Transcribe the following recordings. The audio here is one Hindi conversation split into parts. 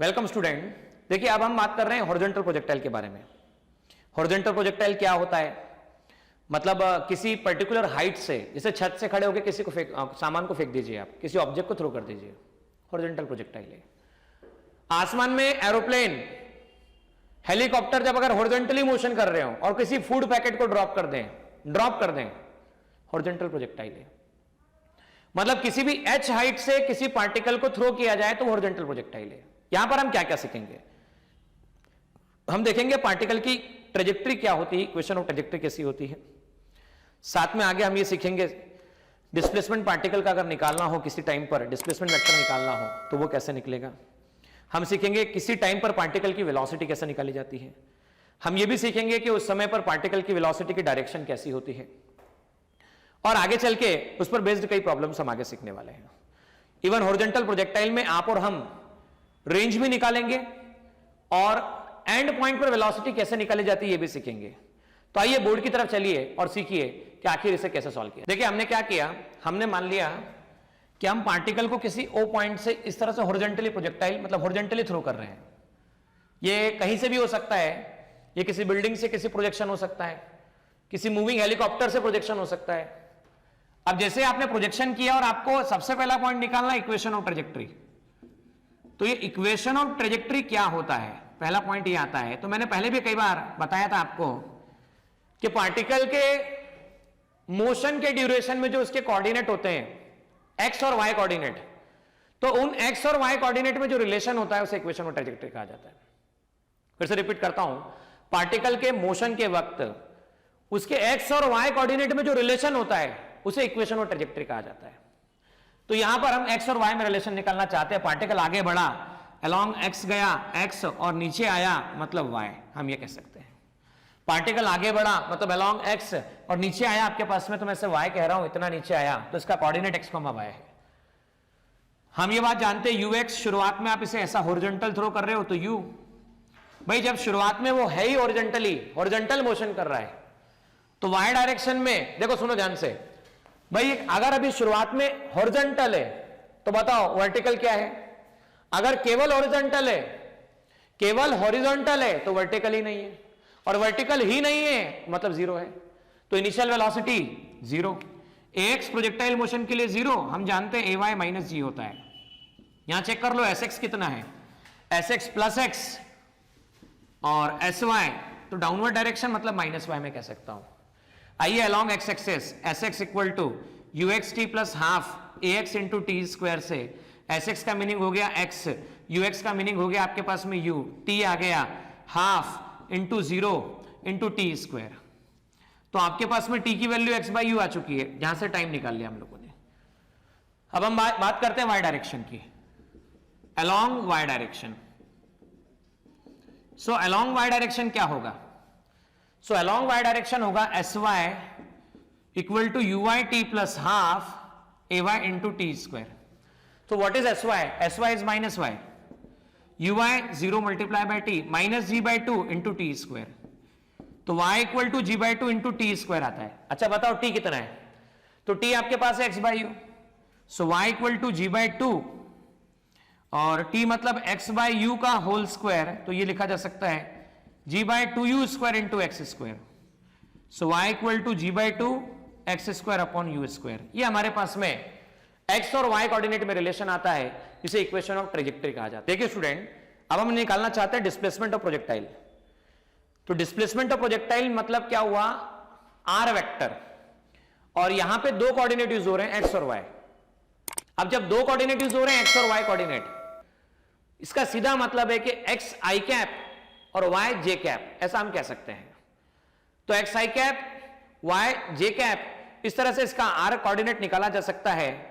Welcome student. देखिए अब हम बात कर रहे हैं हॉरिजॉन्टल प्रोजेक्टाइल के बारे में। हॉरिजॉन्टल प्रोजेक्टाइल क्या होता है, मतलब किसी पर्टिकुलर हाइट से, जैसे छत से खड़े होकर किसी को सामान को फेंक दीजिए, आप किसी ऑब्जेक्ट को थ्रो कर दीजिए, हॉरिजॉन्टल प्रोजेक्टाइल है। आसमान में एरोप्लेन, हेलीकॉप्टर जब अगर हॉरिजॉन्टली मोशन कर रहे हो और किसी फूड पैकेट को ड्रॉप कर दें, हॉरिजॉन्टल प्रोजेक्टाइल है। मतलब किसी भी h हाइट से किसी पार्टिकल को थ्रो किया जाए तो हॉरिजॉन्टल प्रोजेक्टाइल है। यहां पर हम क्या क्या सीखेंगे, हम देखेंगे पार्टिकल की ट्रेजेक्ट्री क्या होती है, इक्वेशन ऑफ ट्रेजेक्ट्री कैसी होती है। साथ में आगे हम ये सीखेंगे डिस्प्लेसमेंट पार्टिकल का अगर निकालना हो, किसी टाइम पर डिस्प्लेसमेंट वेक्टर निकालना हो तो वो कैसे निकलेगा। हम सीखेंगे किसी टाइम पर पार्टिकल की वेलोसिटी कैसे निकाली जाती है। हम ये भी सीखेंगे कि उस समय पर पार्टिकल की वेलोसिटी की डायरेक्शन कैसी होती है, और आगे चल के उस पर बेस्ड कई प्रॉब्लम्स हम आगे सीखने वाले हैं। इवन हॉरिजॉन्टल प्रोजेक्टाइल में आप और हम रेंज भी निकालेंगे और एंड पॉइंट पर वेलोसिटी कैसे निकाली जाती है ये भी सीखेंगे। तो आइए बोर्ड की तरफ चलिए और सीखिए कि आखिर इसे कैसे सॉल्व किया। देखिए हमने क्या किया, हमने मान लिया कि हम पार्टिकल को किसी ओ पॉइंट से इस तरह से हॉरिजॉन्टली प्रोजेक्टाइल मतलब हॉरिजॉन्टली थ्रो कर रहे हैं। ये कहीं से भी हो सकता है, ये किसी बिल्डिंग से किसी प्रोजेक्शन हो सकता है, किसी मूविंग हेलीकॉप्टर से प्रोजेक्शन हो सकता है। अब जैसे आपने प्रोजेक्शन किया और आपको सबसे पहला पॉइंट निकालना इक्वेशन ऑफ ट्रेजेक्ट्री, तो ये इक्वेशन ऑफ ट्रेजेक्ट्री क्या होता है, पहला पॉइंट ये आता है। तो मैंने पहले भी कई बार बताया था आपको कि पार्टिकल के मोशन के ड्यूरेशन में जो उसके कोऑर्डिनेट होते हैं एक्स और वाई कोऑर्डिनेट, तो उन एक्स और वाई कोऑर्डिनेट में जो रिलेशन होता है उसे इक्वेशन ऑफ ट्रेजेक्ट्री कहा जाता है। फिर से रिपीट करता हूं, पार्टिकल के मोशन के वक्त उसके एक्स और वाई कोऑर्डिनेट में जो रिलेशन होता है उसे इक्वेशन ऑफ ट्रेजेक्ट्री कहा जाता है। तो यहां पर हम एक्स और वाई में रिलेशन निकालना चाहते हैं। पार्टिकल आगे बढ़ा, अलोंग एक्स गया एक्स और नीचे आया मतलब वाई, हम ये कह सकते हैं। पार्टिकल आगे बढ़ा मतलब अलोंग एक्स और नीचे आया आपके पास में, तो मैं इसे वाई कह रहा हूं, इतना नीचे आया तो इसका कोऑर्डिनेट एक्स कॉमा वाई है। हम ये बात जानते हैं यू एक्स, शुरुआत में आप इसे ऐसा हॉरिजॉन्टल थ्रो कर रहे हो तो यू, भाई जब शुरुआत में वो है ही हॉरिजॉन्टल मोशन कर रहा है तो वाई डायरेक्शन में, देखो सुनो ध्यान से भाई, अगर अभी शुरुआत में हॉरिजॉन्टल है तो बताओ वर्टिकल क्या है। अगर केवल हॉरिजॉन्टल है तो वर्टिकल ही नहीं है, और वर्टिकल ही नहीं है मतलब जीरो है। तो initial velocity zero, x projectile motion के लिए जीरो, हम जानते हैं ay माइनस जी होता है। यहां चेक कर लो sx कितना है, sx प्लस एक्स और sy, तो डाउनवर्ड डायरेक्शन मतलब माइनस y में कह सकता हूं। आइए along x axis sx equal to u x t plus half a x into t square से sx का मीनिंग हो गया x, ux का मीनिंग हो गया आपके पास में u, t आ गया half into zero into t square. तो आपके पास में t की वैल्यू x बाई यू आ चुकी है, जहां से टाइम निकाल लिया हम लोगों ने। अब हम बात करते हैं y डायरेक्शन की, along y direction. So along y direction क्या होगा, सो अलॉन्ग y डायरेक्शन होगा sy equal to u y t plus half a y into t square. तो what is sy is minus y, u y zero multiply by t minus g by two into t square, तो y equal to g by two into t square आता है। अच्छा बताओ t कितना है, तो t आपके पास है x by u, so y equal to g by two और t मतलब x बाई यू का होल स्क्वायर, तो ये लिखा जा सकता है g by two u square into x square. So y equal to g by two x square upon u square. ये हमारे पास में x और y कोऑर्डिनेट में रिलेशन आता है, इसे इक्वेशन ऑफ ट्रेजेक्ट्री कहा जाता है। देखिए स्टूडेंट, अब हम निकालना चाहते हैं डिस्प्लेसमेंट ऑफ प्रोजेक्टाइल। तो डिस्प्लेसमेंट ऑफ प्रोजेक्टाइल मतलब क्या हुआ, r वेक्टर, और यहां पे दो कोऑर्डिनेट यूज हो रहे हैं x और y। अब जब दो कोऑर्डिनेट यूज हो रहे हैं x और y कोऑर्डिनेट, इसका सीधा मतलब है कि x i कैप और y j कैप, ऐसा हम कह सकते हैं। तो x i cap y j cap, इस तरह से इसका r कोऑर्डिनेट निकाला जा सकता है।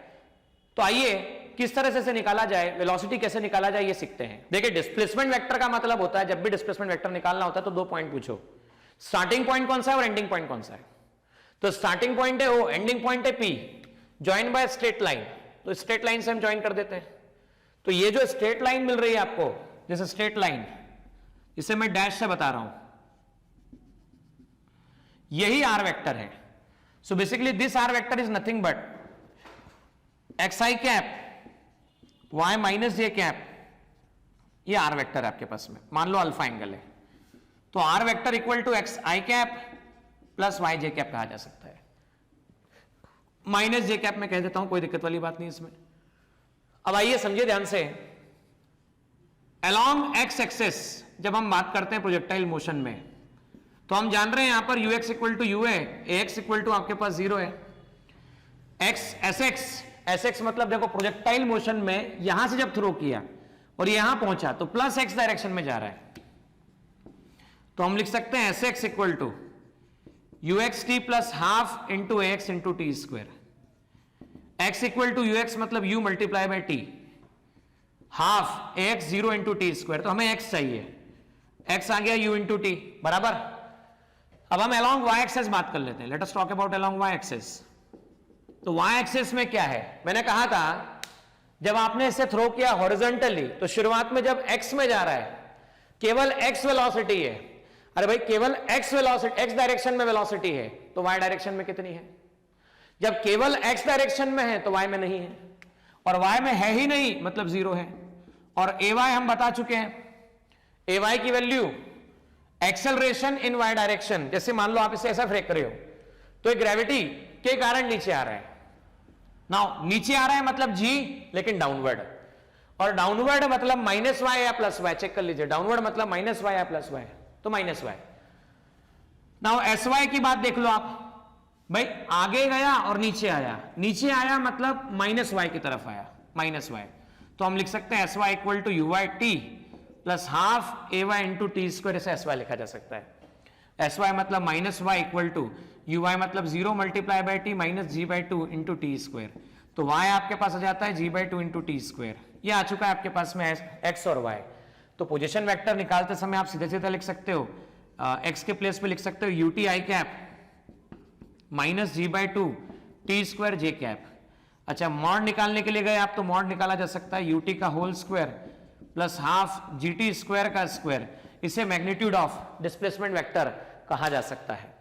तो आइए किस तरह से इसे निकाला जाए, वेलोसिटी कैसे निकाला जाए ये सीखते हैं। देखिए डिस्प्लेसमेंट वेक्टर का मतलब होता है, जब भी डिस्प्लेसमेंट वेक्टर निकालना होता है तो दो पॉइंट पूछो, स्टार्टिंग पॉइंट कौन सा है और एंडिंग पॉइंट कौन सा है। तो स्टार्टिंग पॉइंट है O, एंडिंग पॉइंट है P, join by straight line, तो स्ट्रेट लाइन से हम ज्वाइन कर देते हैं। तो ये जो स्ट्रेट लाइन मिल रही है आपको, जैसे स्ट्रेट लाइन, इसे मैं डैश से बता रहा हूं, यही r वेक्टर है। So basically this r vector is nothing but xi cap y minus j cap ये आर वेक्टर है आपके पास में, मान लो अल्फा एंगल है, तो r vector equal to x i cap plus y j cap कहा जा सकता है। माइनस जे कैप में कह देता हूं, कोई दिक्कत वाली बात नहीं इसमें। अब आइए समझिए ध्यान से, अलोंग एक्स एक्सिस जब हम बात करते हैं प्रोजेक्टाइल मोशन में, तो हम जान रहे हैं यहां पर u x equal to u है, ए एक्स इक्वल टू आपके पास 0 है, एक्स एस एक्स मतलब देखो प्रोजेक्टाइल मोशन में यहां से जब थ्रो किया और यहां पहुंचा तो प्लस एक्स डायरेक्शन में जा रहा है, तो हम लिख सकते हैं s x equal to u x t plus half into a x into t square. X equal to u x मतलब u multiply by t, half a x 0 into t square, तो हमें एक्स चाहिए, एक्स आ गया यू इंटू टी बराबर। अब हम अलोंग वाई एक्सेस बात कर लेते हैं, let us talk about along y axis. तो वाई एक्सेस में क्या है, मैंने कहा था जब आपने इसे थ्रो किया हॉरिजॉन्टली तो शुरुआत में जब एक्स में जा रहा है केवल एक्स वेलोसिटी है, अरे भाई केवल एक्स वेलोसिटी, एक्स डायरेक्शन में वेलोसिटी है, तो वाई डायरेक्शन में कितनी है? जब केवल एक्स डायरेक्शन में है तो वाई में नहीं है, और वाई में है ही नहीं मतलब 0 है। और ए वाई हम बता चुके हैं, ए वाई की value acceleration in y direction, जैसे मान लो आप इसे ऐसा फेंक रहे हो तो ग्रेविटी के कारण नीचे आ रहा है, नाउ नीचे आ रहा है मतलब जी, लेकिन डाउनवर्ड, और डाउनवर्ड मतलब माइनस वाई या प्लस वाई, चेक कर लीजिए, डाउनवर्ड मतलब माइनस वाई या प्लस वाई, तो minus y. Now s y की बात देख लो आप, भाई आगे गया और नीचे आया, नीचे आया मतलब माइनस वाई की तरफ आया, माइनस वाई, तो हम लिख सकते हैं s y equal to u y t plus half a y into t square, इसे एस वाई लिखा जा सकता है। एस वाई मतलब minus y equal to u y मतलब 0 multiply by t minus g by 2 into t square, तो वाई आपके पास आ जाता है g by 2 into t square, ये आ चुका है आपके पास में एक्स और वाई। तो पोजीशन वेक्टर निकालते समय आप सीधे सीधे लिख सकते हो, एक्स के प्लेस पे लिख सकते हो u t i cap minus g by 2 t square j cap. अच्छा मॉड निकालने के लिए गए आप तो मॉड निकाला जा सकता है यूटी का whole square plus half g t square का स्क्वायर, इसे मैग्नीट्यूड ऑफ डिस्प्लेसमेंट वेक्टर कहा जा सकता है।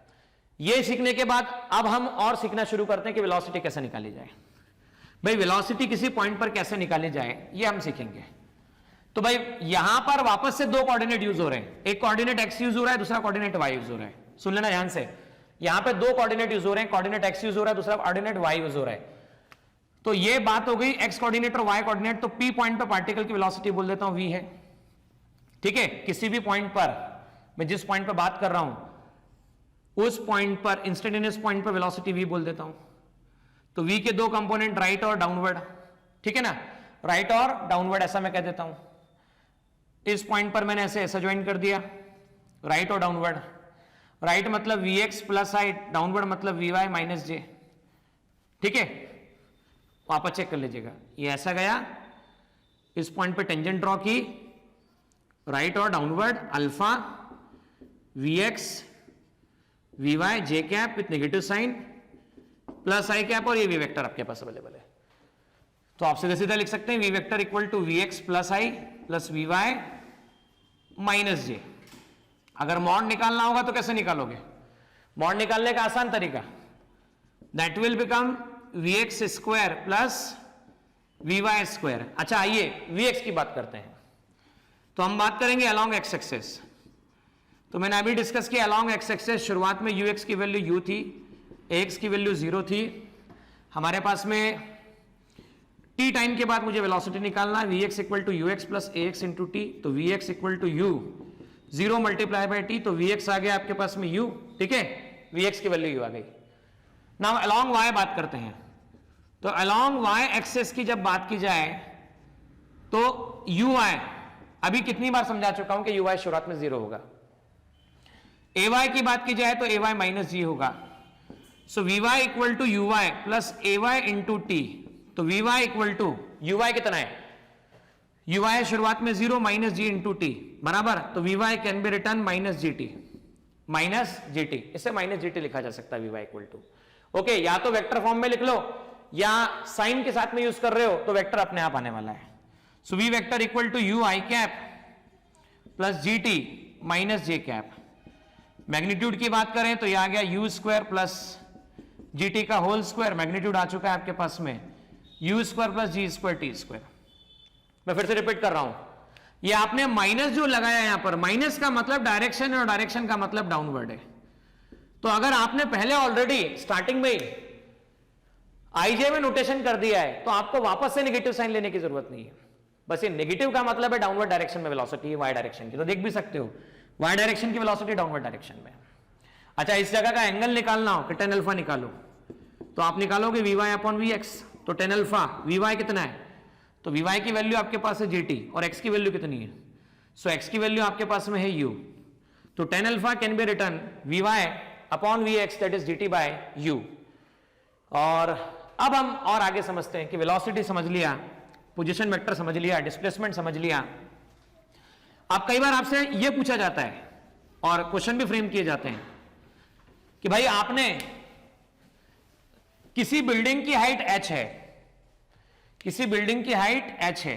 ये सीखने के बाद अब हम और सीखना शुरू करते हैं कि वेलोसिटी कैसे निकाली जाए। भाई वेलोसिटी किसी पॉइंट पर कैसे निकाली जाए ये हम सीखेंगे। तो भाई यहां पर वापस से दो कोऑर्डिनेट यूज हो रहे हैं, एक कोऑर्डिनेट एक्स यूज हो रहा है, दूसरा कोऑर्डिनेट वाई यूज हो रहा है। सुन लेना ध्यान से, यहां पे दो कोऑर्डिनेट यूज हो रहे हैं, कोऑर्डिनेट एक्स यूज हो रहा है, दूसरा कोऑर्डिनेट वाई यूज हो रहा है। तो ये बात हो गई एक्स कोऑर्डिनेट और वाई कोऑर्डिनेट। तो पी पॉइंट पर पार्टिकल की वेलोसिटी बोल देता हूं वी है, ठीक है। किसी भी पॉइंट पर, मैं जिस पॉइंट पर बात कर रहा हूं उस पॉइंट पर, इंस्टेंटेनियस पॉइंट पर वेलोसिटी वी बोल देता हूं। तो वी के दो कंपोनेंट राइट और डाउनवर्ड, ठीक है ना, राइट और डाउनवर्ड ऐसा मैं कह देता हूं। इस पॉइंट पर मैंने ऐसे ज्वाइन कर दिया, राइट और डाउनवर्ड। राइट मतलब v x plus i, downward मतलब वी वाई माइनस जे, ठीक है। वापस चेक कर लीजिएगा, ये ऐसा गया, इस पॉइंट पे टेंजेंट ड्रॉ की, राइट और downward alpha v x v y j cap with negative sign plus i cap, और ये वी वेक्टर आपके पास अवेलेबल है। तो आप सीधे सीधा लिख सकते हैं v vector equal to v x plus i plus v y minus j. अगर मॉड निकालना होगा तो कैसे निकालोगे? मॉड निकालने का आसान तरीका, that will become v x square plus v y square. अच्छा आइए वी एक्स की बात करते हैं। तो हम बात करेंगे अलोंग एक्स एक्सेस। तो मैंने अभी डिस्कस किया अलोंग एक्स एक्सेस, शुरुआत में यू एक्स की वैल्यू यू थी, एक्स की वैल्यू 0 थी। हमारे पास में टी टाइम के बाद मुझे वेलोसिटी निकालना है, v x equal to u x plus a x into t. तो v x equal to u 0 multiply by t, तो वी एक्स आ गया आपके पास में यू, ठीक है, वी एक्स की वैल्यू यू आ गई। नाउ अलोंग वाई बात करते हैं। तो अलोंग वाई एक्सेस की जब बात की जाए तो यू वाई, अभी कितनी बार समझा चुका हूं कि यू वाई शुरुआत में 0 होगा। ए वाई की बात की जाए तो ए वाई माइनस जी होगा। So v y equal to u y plus a y into t. तो v y equal to u y कितना है, यू वाई शुरुआत में 0 माइनस जी इंटू टी बराबर। तो v y can be written minus g t, minus g t, इसे माइनस जी टी लिखा जा सकता है v y equal to. Okay, या तो वेक्टर फॉर्म में लिख लो या साइन के साथ में यूज कर रहे हो तो वेक्टर अपने आप आने वाला है। So v vector equal to u i cap plus g t minus j cap. Magnitude की बात करें तो यह आ गया u square plus g t का होल स्क्वायर, मैग्नीट्यूड आ चुका है आपके पास में u square plus g square t square. मैं फिर से रिपीट कर रहा हूं, ये आपने माइनस जो लगाया यहां पर, माइनस का मतलब डायरेक्शन है और डायरेक्शन का मतलब डाउनवर्ड है। तो अगर आपने पहले ऑलरेडी स्टार्टिंग में आईजे में नोटेशन कर दिया है तो आपको वापस से नेगेटिव साइन लेने की जरूरत नहीं है। बस ये नेगेटिव का मतलब है डाउनवर्ड डायरेक्शन में वेलोसिटी, वाई डायरेक्शन की, तो देख भी सकते हो वाई डायरेक्शन की वेलोसिटी डाउनवर्ड डायरेक्शन में। अच्छा, इस जगह का एंगल निकालना हो कि टेन अल्फा निकालो, तो आप निकालोगे v y upon v x. तो टेन अल्फा वी वाई कितना है, तो वी वाई की वैल्यू आपके पास है जीटी और एक्स की वैल्यू कितनी है, सो एक्स की वैल्यू आपके पास में है यू। तो tan alpha can be written v y upon v x that is g t by u. और अब हम और आगे समझते हैं कि वेलोसिटी समझ लिया, पोजीशन वेक्टर समझ लिया, डिस्प्लेसमेंट समझ लिया। अब कई बार आपसे यह पूछा जाता है और क्वेश्चन भी फ्रेम किए जाते हैं कि भाई आपने किसी बिल्डिंग की हाइट h है, किसी बिल्डिंग की हाइट h है,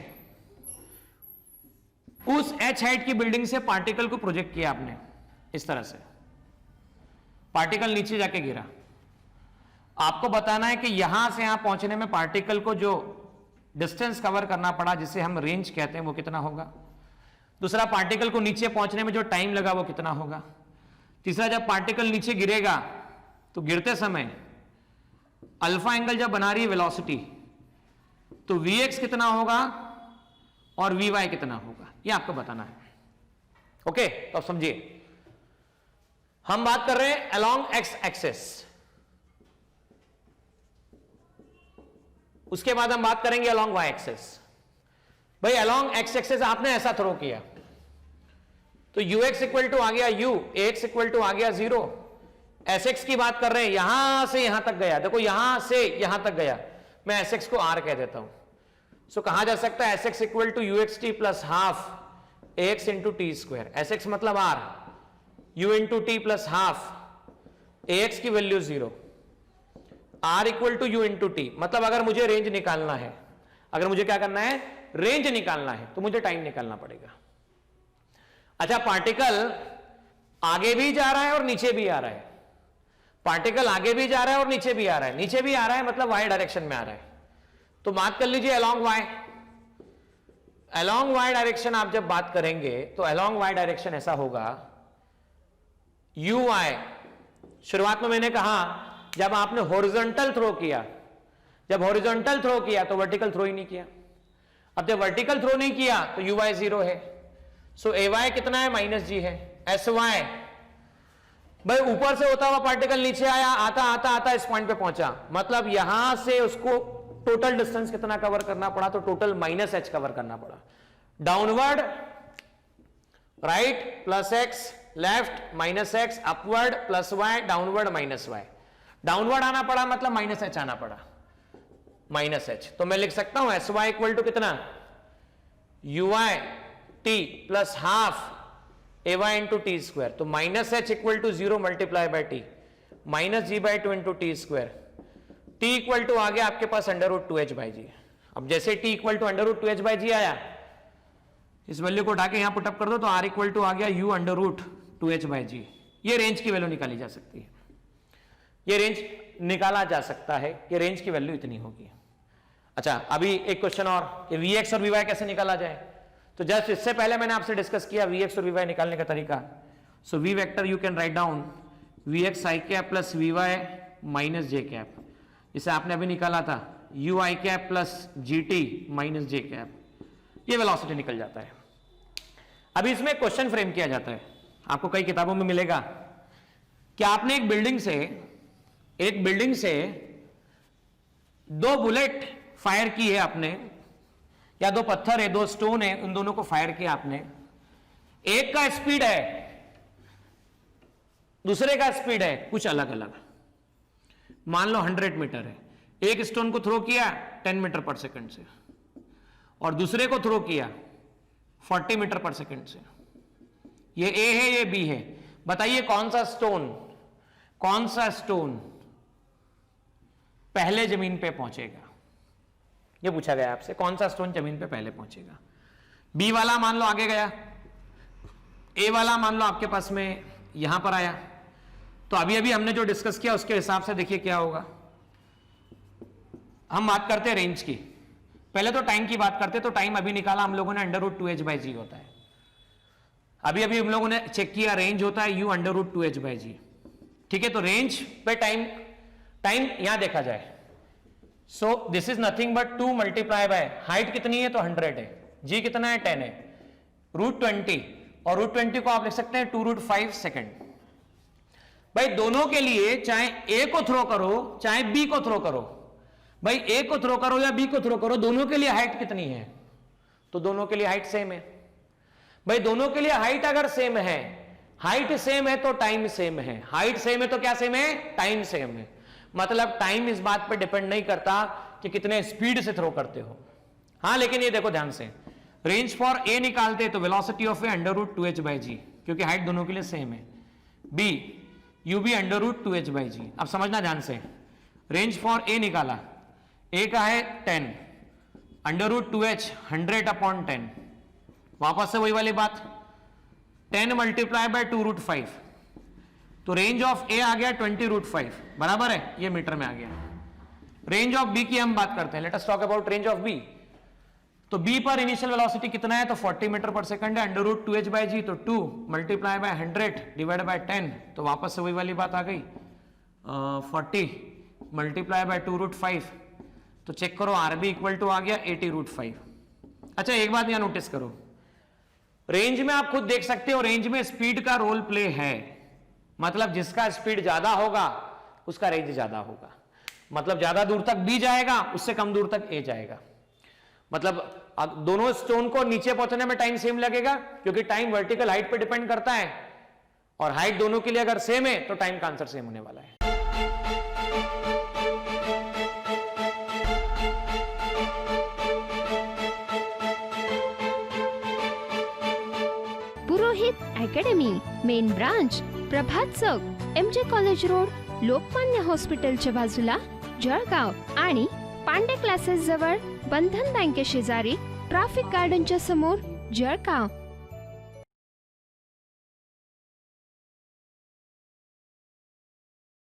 उस h हाइट की बिल्डिंग से पार्टिकल को प्रोजेक्ट किया आपने इस तरह से, पार्टिकल नीचे जाके गिरा। आपको बताना है कि यहां से यहां पहुंचने में पार्टिकल को जो डिस्टेंस कवर करना पड़ा जिसे हम रेंज कहते हैं वो कितना होगा। दूसरा, पार्टिकल को नीचे पहुंचने में जो टाइम लगा वो कितना होगा। तीसरा, जब पार्टिकल नीचे गिरेगा तो गिरते समय अल्फा एंगल जब बना रही है वेलोसिटी, तो Vx कितना होगा और Vy कितना होगा, ये आपको बताना है। ओके, तो अब समझिए, हम बात कर रहे हैं अलोंग एक्स एक्सिस, उसके बाद हम बात करेंगे अलोंग वाई एक्सिस। भाई अलोंग एक्स एक्सिस आपने ऐसा थ्रो किया तो ux इक्वल टू आ गया u, ax इक्वल टू आ गया 0, sx की बात कर रहे हैं, यहां से यहां तक गया, देखो यहां से यहां तक गया, मैं sx को r कह देता हूं। सो कहा जा सकता है sx equal to uxt plus half ax into t square, sx मतलब r, u into t plus half ax की value 0, r equal to u into t. मतलब अगर मुझे रेंज निकालना है, अगर मुझे क्या करना है, रेंज निकालना है, तो मुझे टाइम निकालना पड़ेगा। अच्छा, पार्टिकल आगे भी जा रहा है और नीचे भी आ रहा है, पार्टिकल आगे भी जा रहा है और नीचे भी आ रहा है, नीचे भी आ रहा है मतलब वाई डायरेक्शन में आ रहा है। तो बात कर लीजिए along y, along y direction आप जब बात करेंगे तो अलोंग वाई डायरेक्शन ऐसा होगा यू वाई। शुरुआत में मैंने कहा जब आपने हॉरिजॉन्टल थ्रो किया, जब हॉरिजॉन्टल थ्रो किया तो वर्टिकल थ्रो ही नहीं किया। अब जब वर्टिकल थ्रो नहीं किया तो यू वाई 0 है, सो ए वाई कितना है, माइनस जी है। एस वाई, भाई ऊपर से होता हुआ पार्टिकल नीचे आया, आता आता आता इस पॉइंट पे पहुंचा, मतलब यहां से उसको टोटल डिस्टेंस कितना कवर करना पड़ा, तो टोटल माइनस एच कवर करना पड़ा। Downward right plus x, left minus x, upward plus y, downward minus y. Downward आना पड़ा मतलब माइनस एच आना पड़ा, माइनस एच। तो मैं लिख सकता हूं एस वाई इक्वल टू कितना, u y t plus half a y into t square. तो minus h equal to 0 multiply by t, minus g by 2 into t square. T equal to आ गया आपके पास under root 2h by g. अब जैसे t equal to under root 2h by g आया, इस वैल्यू को उठा के यहां पुटअप कर दो तो आर इक्वल टू आ गया u under root 2h by g. ये रेंज की वैल्यू निकाली जा सकती है, ये रेंज निकाला जा सकता है, ये रेंज की वैल्यू इतनी होगी। अच्छा, अभी एक क्वेश्चन और कि Vx और Vy कैसे निकाला जाए। तो जस्ट इससे पहले मैंने आपसे डिस्कस किया Vx और Vy निकालने का तरीका। सो V vector you can write down Vx I cap plus Vy minus j cap, जिसे आपने अभी निकाला था you i cap plus g t minus j cap, ये वेलोसिटी निकल जाता है। अभी इसमें क्वेश्चन फ्रेम किया जाता है, आपको कई किताबों में मिलेगा कि आपने एक बिल्डिंग से 2 बुलेट फायर की है आपने, या 2 पत्थर है, 2 स्टोन है, उन दोनों को फायर किया आपने। एक का स्पीड है, दूसरे का स्पीड है कुछ अलग अलग, मान लो 100 मीटर है। एक स्टोन को थ्रो किया 10 मीटर पर सेकंड से और दूसरे को थ्रो किया 40 मीटर पर सेकंड से। ये ए है, ये बी है। बताइए कौन सा स्टोन पहले जमीन पे पहुंचेगा, ये पूछा गया आपसे, कौन सा स्टोन जमीन पे पहले पहुंचेगा। बी वाला मान लो आगे गया, ए वाला मान लो आपके पास में यहां पर आया। तो अभी अभी हमने जो डिस्कस किया उसके हिसाब से देखिए क्या होगा। हम बात करते हैं रेंज की। पहले तो टाइम की बात करते, तो टाइम अभी निकाला हम लोगों ने √2h/g होता है। अभी हम लोगों ने चेक किया रेंज होता है u √2h/g। ठीक है, तो रेंज पे टाइम यहां देखा जाए, so this is nothing but 2 multiply by height कितनी है तो 100 है, g कितना है 10 है, √20, और √20 को आप लिख सकते हैं 2√5 सेकेंड। भाई दोनों के लिए चाहे a को थ्रो करो चाहे b को थ्रो करो, भाई a को थ्रो करो या b को थ्रो करो, दोनों के लिए हाइट कितनी है, तो दोनों के लिए हाइट सेम है। भाई दोनों के लिए हाइट अगर सेम है, हाइट सेम है तो टाइम सेम है, हाइट सेम है तो क्या सेम है, टाइम सेम है। मतलब टाइम इस बात पे डिपेंड नहीं करता कि कितने स्पीड से थ्रो करते हो। हाँ, लेकिन ये देखो ध्यान से, रेंज फॉर ए निकालते तो वेलोसिटी ऑफ ए √2h/g, क्योंकि हाइट दोनों के लिए सेम है। B u b √2h/g। अब समझना ध्यान से, रेंज फॉर ए निकाला, ए का है 10, √2h 100/10, वापस से वही वाली बात, 10 मल्टीप्लाई बाय 2√5, तो रेंज ऑफ ए आ गया 20√5, बराबर है, ये मीटर में आ गया। रेंज ऑफ बी की हम बात करते हैं, let us talk about range of b. तो बी पर इनिशियल वेलोसिटी कितना है तो 40 मीटर पर सेकंड है, √2h/g, तो 2 मल्टीप्लाई बाय 100 डिवाइड बाय 10, तो वापस से वही वाली बात आ गई, 40 मल्टीप्लाई बाय 2√5, तो चेक करो आरबी इक्वल टू आ गया 80√5। अच्छा, एक बात यहां नोटिस करो, रेंज में आप खुद देख सकते हो, रेंज में स्पीड का रोल प्ले है। मतलब जिसका स्पीड ज्यादा होगा उसका रेंज ज्यादा होगा, मतलब ज्यादा दूर तक बी जाएगा, उससे कम दूर तक ए जाएगा। मतलब दोनों स्टोन को नीचे पहुंचने में टाइम सेम लगेगा, क्योंकि टाइम वर्टिकल हाइट पे डिपेंड करता है, और हाइट दोनों के लिए अगर सेम है तो टाइम का आंसर सेम होने वाला है। पुरोहित अकॅडमी, मेन ब्रांच प्रभात चौक, MJ कॉलेज रोड, लोकमान्य हॉस्पिटलच्या बाजूला, जळगाव, आणि पांडे क्लासेस जवळ, बंधन बँके शेजारी, ट्रॅफिक गार्डनच्या समोर, जळगाव।